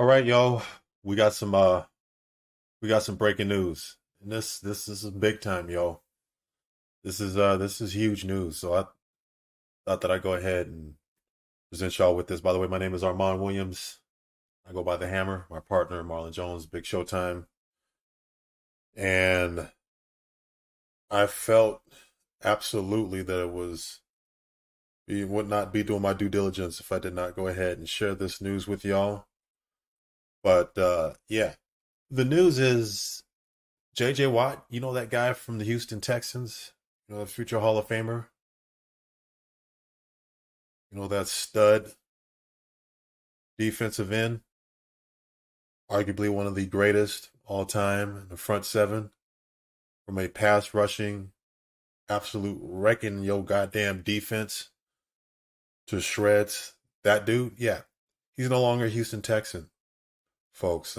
All right, yo, we got some breaking news. And this is big time, yo. This is huge news. So I thought that I'd go ahead and present y'all with this. By the way, my name is Armand Williams. I go by the Hammer. My partner, Marlon Jones, Big Showtime. And I felt absolutely that it would not be doing my due diligence if I did not go ahead and share this news with y'all. But yeah, the news is J.J. Watt, you know that guy from the Houston Texans, the future Hall of Famer, that stud defensive end, arguably one of the greatest all time in the front seven, from a pass rushing, absolute wrecking your goddamn defense to shreds. That dude, yeah, he's no longer a Houston Texan, folks.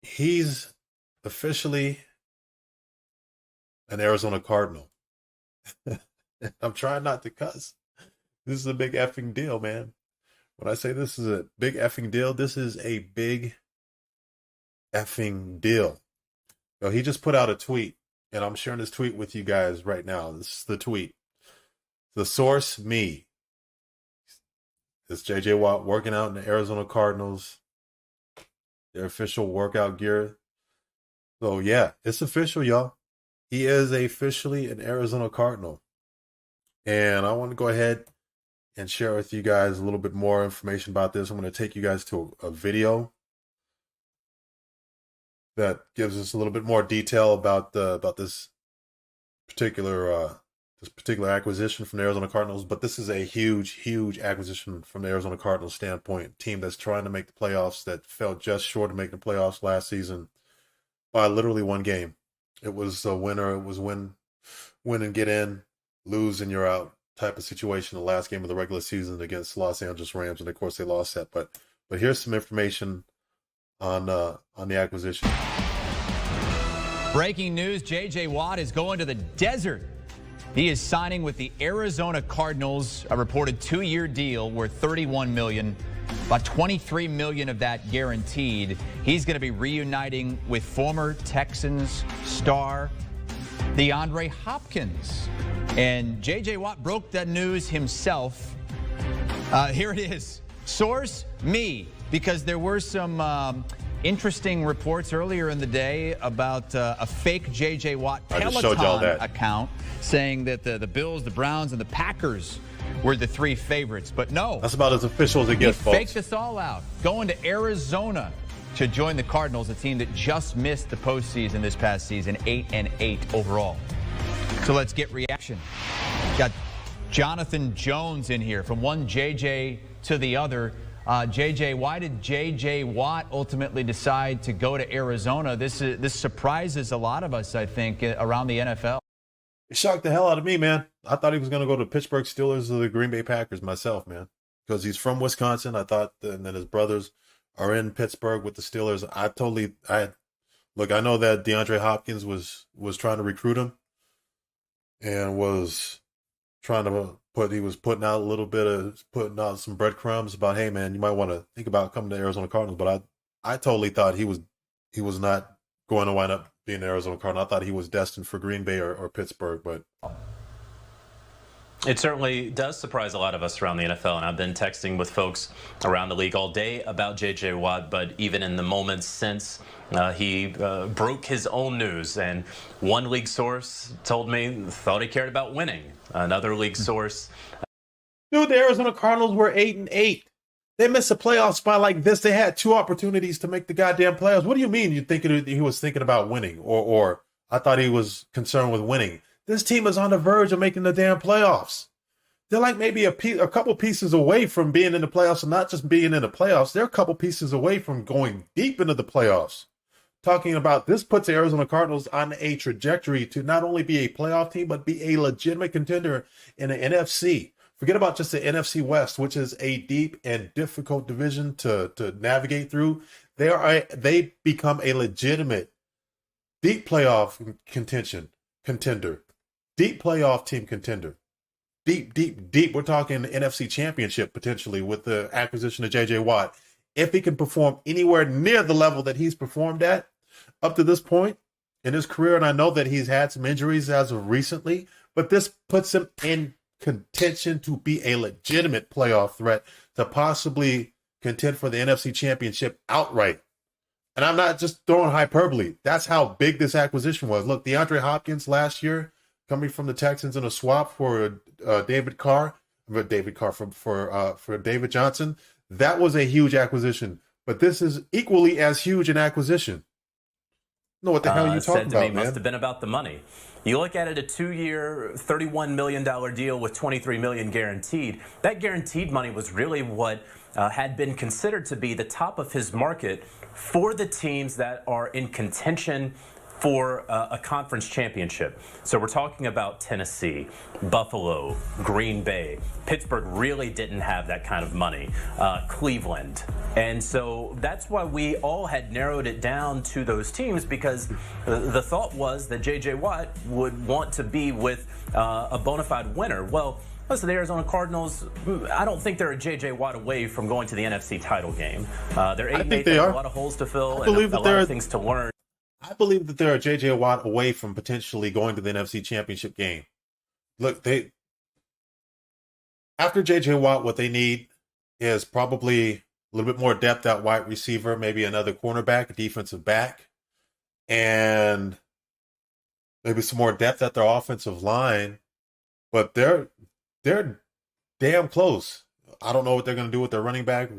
He's officially an Arizona Cardinal. I'm trying not to cuss. This is a big effing deal, man. When I say this is a big effing deal, this is a big effing deal. He just put out a tweet, and I'm sharing this tweet with you guys right now. This is the tweet. The source, me. It's J.J. Watt working out in the Arizona Cardinals, their official workout gear. So, yeah, it's official, y'all. He is officially an Arizona Cardinal. And I want to go ahead and share with you guys a little bit more information about this. I'm going to take you guys to a video that gives us a little bit more detail about this particular acquisition from the Arizona Cardinals. But this is a huge acquisition from the Arizona Cardinals standpoint. Team that's trying to make the playoffs, that fell just short of making the playoffs last season by literally one game. It was a winner. It was win and get in, lose and you're out type of situation. The last game of the regular season against Los Angeles Rams, and of course they lost that. But here's some information on the acquisition. Breaking news: J.J. Watt is going to the desert. He is signing with the Arizona Cardinals, a reported 2-year deal worth $31 million. About $23 million of that guaranteed. He's going to be reuniting with former Texans star DeAndre Hopkins. And J.J. Watt broke that news himself. Here it is. Source, me. Because there were some interesting reports earlier in the day about a fake J.J. Watt Peloton account saying that the Bills, the Browns, and the Packers were the 3 favorites. But no. That's about as official as it gets, folks. He faked this all out. Going to Arizona to join the Cardinals, a team that just missed the postseason this past season, 8-8 overall. So let's get reaction. Got Jonathan Jones in here, from one JJ to the other. JJ, why did J.J. Watt ultimately decide to go to Arizona? This surprises a lot of us, I think, around the NFL. It shocked the hell out of me, man. I thought he was going to go to the Pittsburgh Steelers or the Green Bay Packers myself, man, because he's from Wisconsin. I thought, and then his brothers are in Pittsburgh with the Steelers. I know that DeAndre Hopkins was trying to recruit him and was trying to putting out some breadcrumbs about, hey man, you might want to think about coming to Arizona Cardinals. But I totally thought he was not going to wind up being an Arizona Cardinal. I thought he was destined for Green Bay or Pittsburgh, but it certainly does surprise a lot of us around the NFL, and I've been texting with folks around the league all day about J.J. Watt, but even in the moments since he broke his own news, and one league source told me, thought he cared about winning. Another league source. Dude, the Arizona Cardinals were 8-8. They missed a playoff spot like this. They had 2 opportunities to make the goddamn playoffs. What do you mean you thinking he was thinking about winning? Or I thought he was concerned with winning. This team is on the verge of making the damn playoffs. They're like maybe a couple pieces away from being in the playoffs, and not just being in the playoffs. They're a couple pieces away from going deep into the playoffs. Talking about this puts the Arizona Cardinals on a trajectory to not only be a playoff team, but be a legitimate contender in the NFC. Forget about just the NFC West, which is a deep and difficult division to navigate through. They become a legitimate deep playoff contender. Deep playoff team contender. Deep. We're talking NFC Championship potentially with the acquisition of J.J. Watt if he can perform anywhere near the level that he's performed at up to this point in his career, and I know that he's had some injuries as of recently, but this puts him in contention to be a legitimate playoff threat to possibly contend for the NFC Championship outright. And I'm not just throwing hyperbole. That's how big this acquisition was. Look, DeAndre Hopkins last year, coming from the Texans in a swap for David Johnson, that was a huge acquisition. But this is equally as huge an acquisition. Know what the hell you talking about, man? Must have been about the money. You look at it, a 2-year, $31 million deal with $23 million guaranteed. That guaranteed money was really what had been considered to be the top of his market for the teams that are in contention for a conference championship. So we're talking about Tennessee, Buffalo, Green Bay. Pittsburgh really didn't have that kind of money. Cleveland. And so that's why we all had narrowed it down to those teams, because the thought was that J.J. Watt would want to be with a bona fide winner. Well, listen, the Arizona Cardinals, I don't think they're a J.J. Watt away from going to the NFC title game. They're 8-8, they have a lot of holes to fill and a lot of things to learn. I believe that they're a J.J. Watt away from potentially going to the NFC Championship game. Look, after J.J. Watt, what they need is probably a little bit more depth at wide receiver, maybe another cornerback, a defensive back, and maybe some more depth at their offensive line. But they're damn close. I don't know what they're going to do with their running back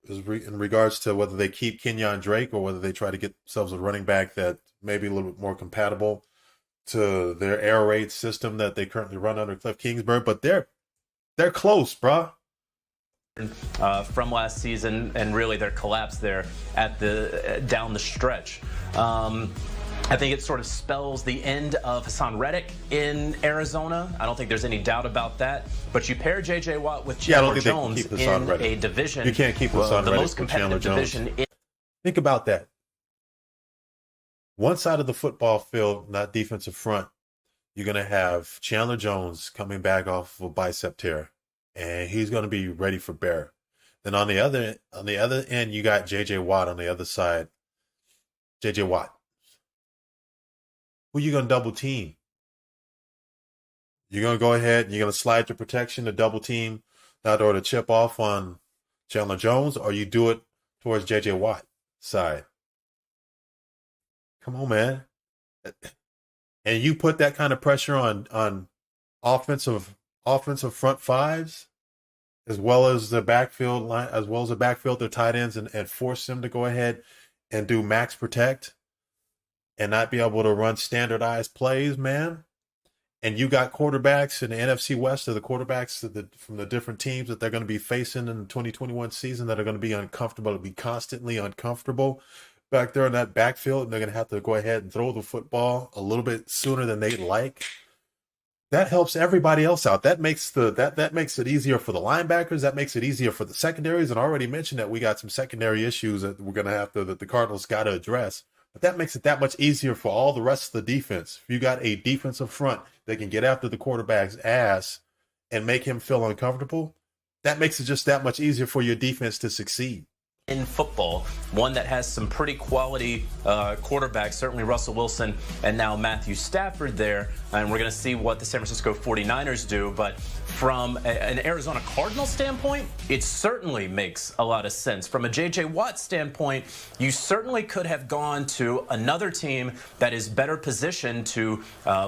in regards to whether they keep Kenyon Drake or whether they try to get themselves a running back that may be a little bit more compatible to their air raid system that they currently run under Cliff Kingsbury. But they're close, bruh. From last season, and really their collapse there at down the stretch. I think it sort of spells the end of Hassan Reddick in Arizona. I don't think there's any doubt about that. But you pair J.J. Watt with Chandler Jones in a division. You can't keep Hassan Reddick with Chandler Jones. Think about that. One side of the football field, not defensive front, you're going to have Chandler Jones coming back off of a bicep tear, and he's going to be ready for bear. Then on the other end, you got J.J. Watt on the other side. J.J. Watt. Who you going to double team? You're going to go ahead and you're going to slide your protection to double team, not or to chip off on Chandler Jones, or you do it towards J.J. Watt side. Come on, man. And you put that kind of pressure on offensive front fives, as well as the backfield line, as well as the backfield, their tight ends, and force them to go ahead and do max protect and not be able to run standardized plays, man. And you got quarterbacks in the NFC West, or the quarterbacks from the different teams that they're going to be facing in the 2021 season that are going to be uncomfortable, to be constantly uncomfortable back there in that backfield, and they're going to have to go ahead and throw the football a little bit sooner than they'd like. That helps everybody else out. That makes that makes it easier for the linebackers. That makes it easier for the secondaries. And I already mentioned that we got some secondary issues that we're going to have to, that the Cardinals got to address. But that makes it that much easier for all the rest of the defense. If you got a defensive front that can get after the quarterback's ass and make him feel uncomfortable, that makes it just that much easier for your defense to succeed. In football, one that has some pretty quality quarterbacks, certainly Russell Wilson and now Matthew Stafford there, and we're going to see what the San Francisco 49ers do. But from an Arizona Cardinals standpoint, it certainly makes a lot of sense. From a J.J. Watt standpoint, you certainly could have gone to another team that is better positioned to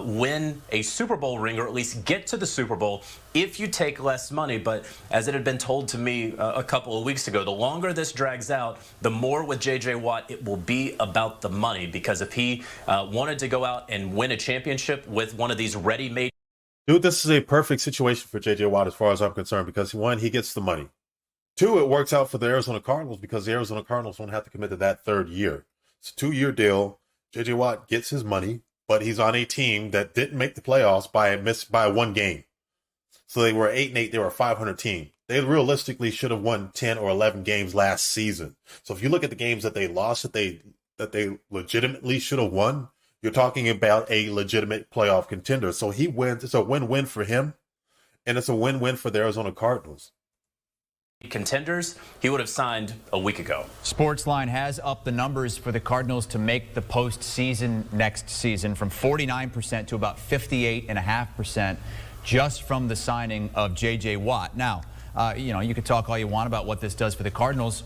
win a Super Bowl ring, or at least get to the Super Bowl, if you take less money. But as it had been told to me a couple of weeks ago, the longer this drags out, the more with J.J. Watt it will be about the money. Because if he wanted to go out and win a championship with one of these ready-made... Dude, this is a perfect situation for J.J. Watt as far as I'm concerned, because one, he gets the money. Two, it works out for the Arizona Cardinals because the Arizona Cardinals won't have to commit to that third year. It's a 2-year deal. J.J. Watt gets his money, but he's on a team that didn't make the playoffs by one game. So they were 8-8. They were a 500 team. They realistically should have won 10 or 11 games last season. So if you look at the games that they lost, that they legitimately should have won, you're talking about a legitimate playoff contender. So he wins. It's a win-win for him, and it's a win-win for the Arizona Cardinals. contenders, he would have signed a week ago. Sportsline has upped the numbers for the Cardinals to make the postseason next season from 49% to about 58.5% just from the signing of J.J. Watt. Now, you could talk all you want about what this does for the Cardinals.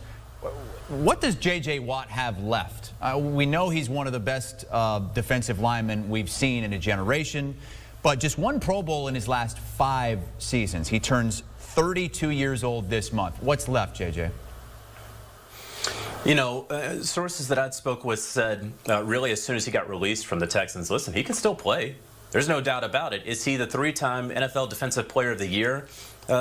What does J.J. Watt have left? We know he's one of the best defensive linemen we've seen in a generation, but just one Pro Bowl in his last 5 seasons. He turns 32 years old this month. What's left, JJ? Sources that I'd spoke with said really as soon as he got released from the Texans, listen, he can still play. There's no doubt about it. Is he the 3-time NFL Defensive Player of the Year?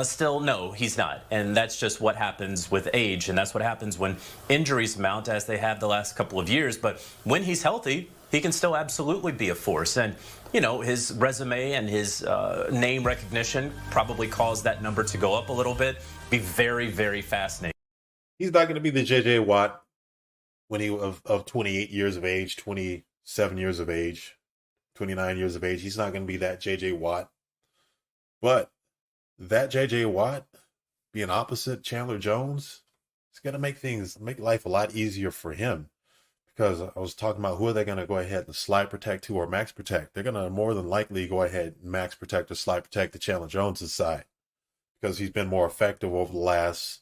Still, no, he's not. And that's just what happens with age. And that's what happens when injuries mount, as they have the last couple of years. But when he's healthy, he can still absolutely be a force. And, his resume and his name recognition probably caused that number to go up a little bit. Be very, very fascinating. He's not going to be the J.J. Watt when he of 28 years of age, 27 years of age, 29 years of age. He's not going to be that J.J. Watt. But that J.J. Watt being opposite Chandler Jones, it's going to make life a lot easier for him. Because I was talking about who are they going to go ahead and slide protect to or max protect. They're going to more than likely go ahead and max protect or slide protect the Chandler Jones' side. Because he's been more effective over the last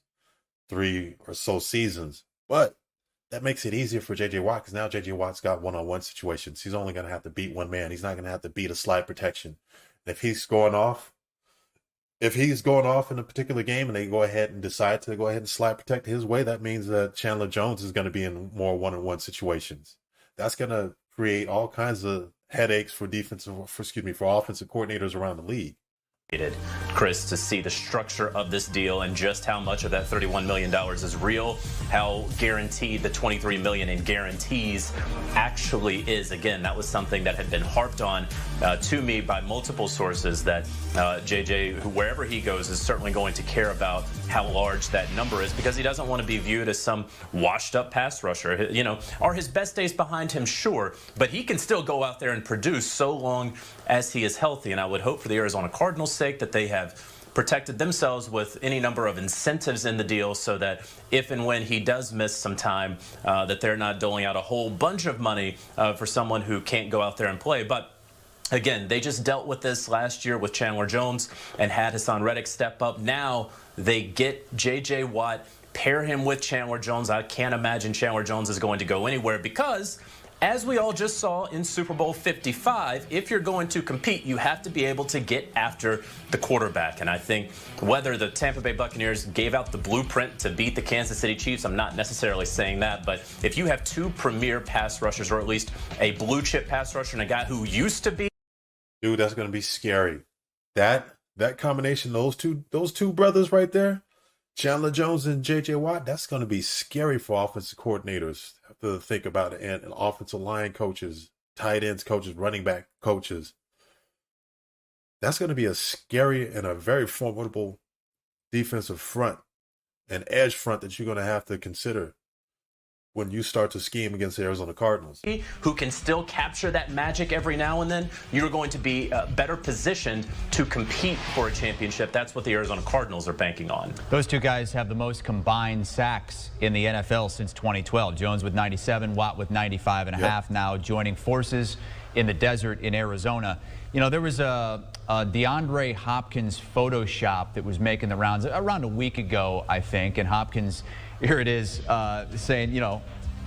3 or so seasons. But that makes it easier for J.J. Watt because now J.J. Watt's got one-on-one situations. He's only going to have to beat one man. He's not going to have to beat a slide protection. And if he's going off in a particular game and they go ahead and decide to go ahead and slide protect his way, that means that Chandler Jones is going to be in more one-on-one situations. That's going to create all kinds of headaches for offensive coordinators around the league. Chris, to see the structure of this deal and just how much of that $31 million is real, how guaranteed the $23 million in guarantees actually is. Again, that was something that had been harped on to me by multiple sources that JJ, wherever he goes, is certainly going to care about how large that number is because he doesn't want to be viewed as some washed up pass rusher. Are his best days behind him? Sure, but he can still go out there and produce so long as he is healthy. And I would hope for the Arizona Cardinals' sake that they have protected themselves with any number of incentives in the deal so that if and when he does miss some time, that they're not doling out a whole bunch of money for someone who can't go out there and play. But again, they just dealt with this last year with Chandler Jones and had Hassan Reddick step up. Now they get J.J. Watt, pair him with Chandler Jones. I can't imagine Chandler Jones is going to go anywhere because, as we all just saw in Super Bowl 55, if you're going to compete, you have to be able to get after the quarterback. And I think whether the Tampa Bay Buccaneers gave out the blueprint to beat the Kansas City Chiefs, I'm not necessarily saying that. But if you have 2 premier pass rushers, or at least a blue chip pass rusher and a guy who used to be. Dude, that's going to be scary. That combination, those two brothers right there, Chandler Jones and J.J. Watt, that's going to be scary for offensive coordinators. Have to think about it. And offensive line coaches, tight ends coaches, running back coaches. That's going to be a scary and a very formidable defensive front and edge front that you're going to have to consider when you start to scheme against the Arizona Cardinals. Who can still capture that magic every now and then, you're going to be better positioned to compete for a championship. That's what the Arizona Cardinals are banking on. Those two guys have the most combined sacks in the NFL since 2012. Jones with 97, Watt with 95 and a half, now joining forces in the desert in Arizona. There was a DeAndre Hopkins Photoshop that was making the rounds around a week ago, I think, and Hopkins, here it is, saying,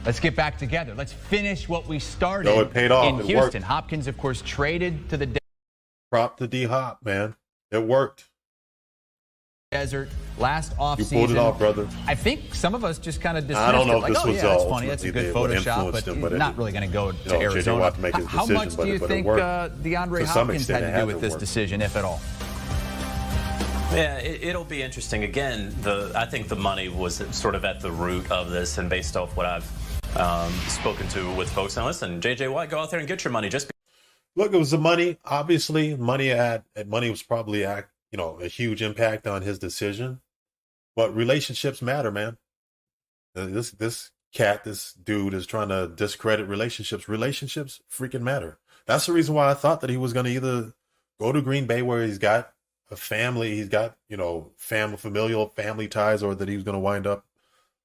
let's get back together. Let's finish what we started it paid off. in It Houston. worked. Hopkins, of course, traded to the Prop to D-Hop, man. It worked. desert last offseason. You pulled it off, brother. I think some of us just kind of dismissed I don't know it. if this was that's funny. That's a good Photoshop, but him, not really going to go to Arizona. Watt to make his How decision, much do you think DeAndre Hopkins had to do with this decision, if at all? Yeah, it'll be interesting. Again, I think the money was sort of at the root of this, and based off what I've spoken to with folks. And listen, J.J. Watt, go out there and get your money. Look, it was the money. Obviously, money was probably a huge impact on his decision. But relationships matter, man. This dude is trying to discredit relationships. Relationships freaking matter. That's the reason why I thought that he was going to either go to Green Bay, where he's got a family. He's got, familial family ties, or that he was going to wind up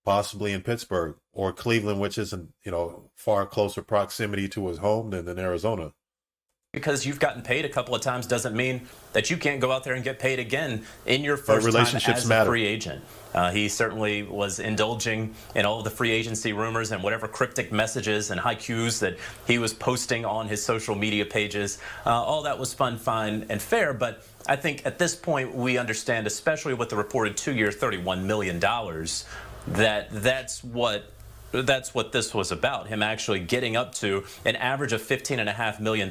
possibly in Pittsburgh or Cleveland, which isn't, far closer proximity to his home than Arizona. Because you've gotten paid a couple of times doesn't mean that you can't go out there and get paid again in your first time as a free agent. He certainly was indulging in all of the free agency rumors and whatever cryptic messages and haikus that he was posting on his social media pages. All that was fun, fine, and fair. But I think at this point we understand, especially with the reported 2-year, $31 million, that's what this was about, him actually getting up to an average of $15.5 million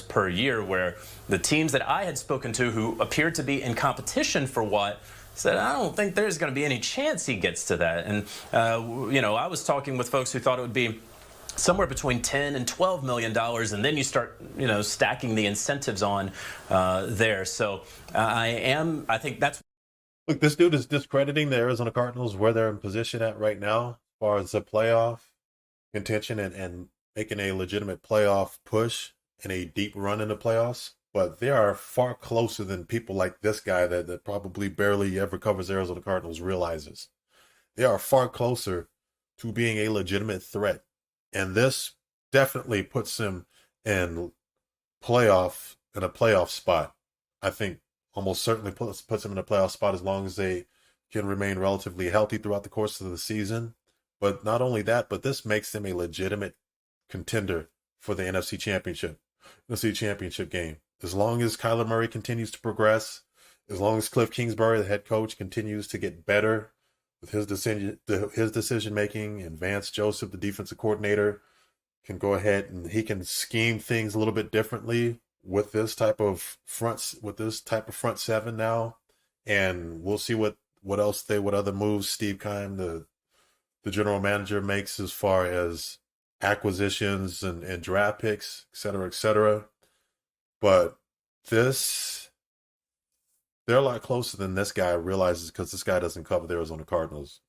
per year, where the teams that I had spoken to who appeared to be in competition for Watt said, I don't think there's going to be any chance he gets to that. And, I was talking with folks who thought it would be somewhere between $10 and $12 million, and then you start, stacking the incentives on there. So I think that's. Look, this dude is discrediting the Arizona Cardinals, where they're in position at right now, as far as the playoff contention and making a legitimate playoff push and a deep run in the playoffs. But they are far closer than people like this guy that probably barely ever covers Arizona Cardinals realizes. They are far closer to being a legitimate threat. And this definitely puts him in a playoff spot. I think almost certainly puts him in a playoff spot as long as they can remain relatively healthy throughout the course of the season. But not only that, but this makes them a legitimate contender for the NFC Championship game. As long as Kyler Murray continues to progress, as long as Cliff Kingsbury, the head coach, continues to get better with his decision making, and Vance Joseph, the defensive coordinator, can go ahead and he can scheme things a little bit differently with this type of front seven now. And we'll see what other moves Steve Keim, the general manager, makes as far as acquisitions and draft picks, et cetera, et cetera. But they're a lot closer than this guy realizes, because this guy doesn't cover the Arizona Cardinals.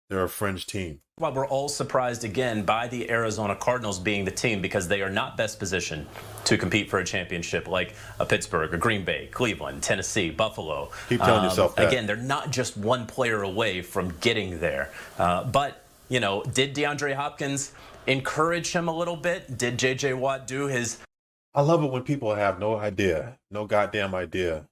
They're a fringe team. Well, we're all surprised again by the Arizona Cardinals being the team, because they are not best positioned to compete for a championship like a Pittsburgh, or Green Bay, Cleveland, Tennessee, Buffalo. Keep telling yourself that. Again, they're not just one player away from getting there. But, did DeAndre Hopkins encourage him a little bit? Did J.J. Watt do his... I love it when people have no goddamn idea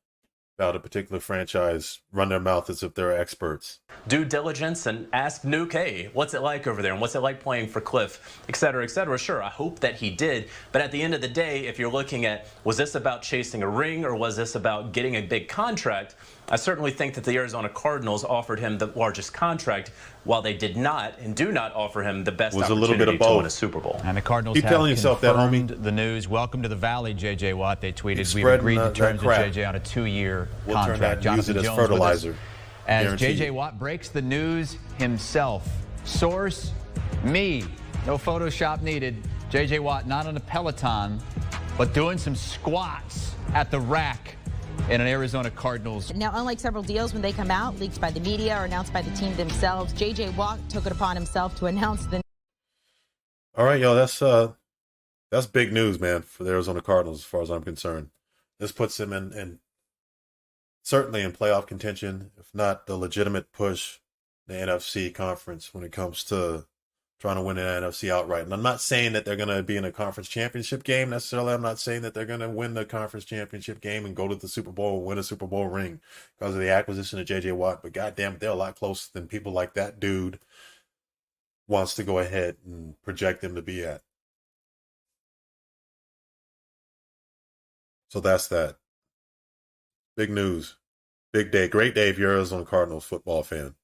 about a particular franchise, run their mouth as if they're experts. Due diligence and ask Nuke, hey, what's it like over there, and what's it like playing for Cliff, et cetera, et cetera. Sure, I hope that he did. But at the end of the day, if you're looking at, was this about chasing a ring, or was this about getting a big contract? I certainly think that the Arizona Cardinals offered him the largest contract, while they did not and do not offer him the best opportunity to win a Super Bowl. And the Cardinals Keep have telling yourself that, homie. the news. Welcome to the Valley, J.J. Watt. They tweeted, we've agreed to terms with J.J. on a 2-year We'll contract. turn that and use it as fertilizer. As J.J. Watt breaks the news himself. Source, me. No Photoshop needed. J.J. Watt not on a Peloton, but doing some squats at the rack in an Arizona Cardinals. Now, unlike several deals when they come out, leaked by the media or announced by the team themselves, J.J. Watt took it upon himself to announce the... All right, yo, that's big news, man, for the Arizona Cardinals as far as I'm concerned. This puts them in certainly in playoff contention, if not the legitimate push in the NFC conference when it comes to trying to win the NFC outright. And I'm not saying that they're going to be in a conference championship game necessarily. I'm not saying that they're going to win the conference championship game and go to the Super Bowl and win a Super Bowl ring because of the acquisition of J.J. Watt. But goddamn, they're a lot closer than people like that dude wants to go ahead and project them to be at. So that's that. Big news. Big day. Great day if you're an Arizona Cardinals football fan.